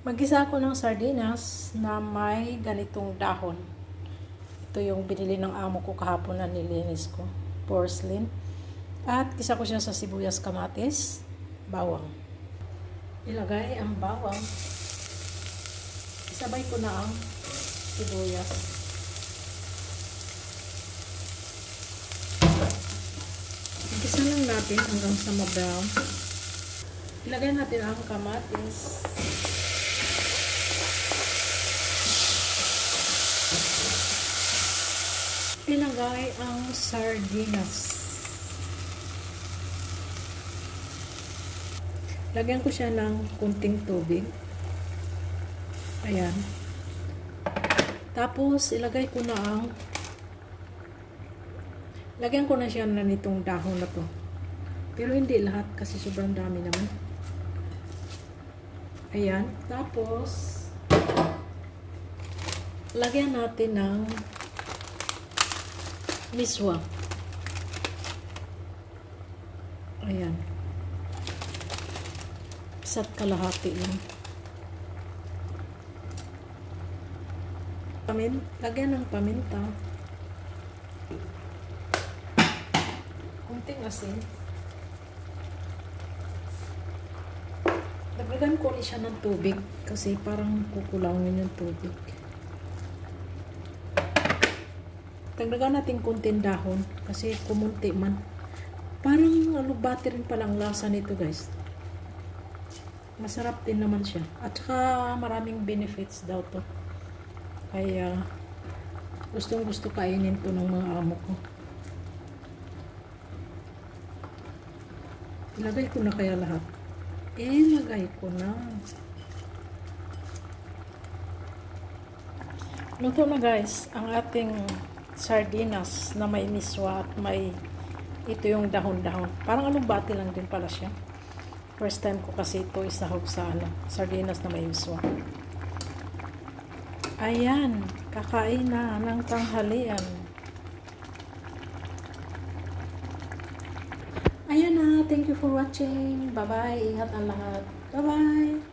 Mag-isa ako ng sardinas na may ganitong dahon. Ito yung binili ng amo ko kahapon na nilinis ko. Porcelain. At gisa ko siya sa sibuyas, kamatis, bawang. Ilagay ang bawang. Isabay ko na ang sibuyas. Igisa lang natin hanggang sa ma-brown. Ilagay natin ang kamatis. Ilagay ang sardinas. Lagyan ko siya ng kunting tubig. Ayan. Tapos, ilagay ko na lagyan ko na siya na nitong dahon na to. Pero hindi lahat kasi sobrang dami naman. Ayan. Tapos, lagyan natin ng miswa. Ayan. Isa't kalahati lang. Lagyan ng paminta. Kunting asin. Dagdagan ko ulit siya ng tubig kasi parang kukulangin yung tubig. Dagdagan natin kunting dahon kasi kumunti man. Parang alubati rin palang lasa nito, guys. Masarap din naman siya. At saka maraming benefits daw to. Kaya gustong gusto kainin to ng mga amo ko. Ilagay ko na kaya lahat. Ilagay ko na. Luto na, guys, ang ating sardinas na may miswa at may ito yung dahon-dahon. Parang alugbati lang din pala siya. First time ko kasi ito isahog sa sardinas na may miswa. Ayan, kakain na ng tanghalian. Ayan na, thank you for watching. Bye-bye. Ingat ang lahat. Bye-bye.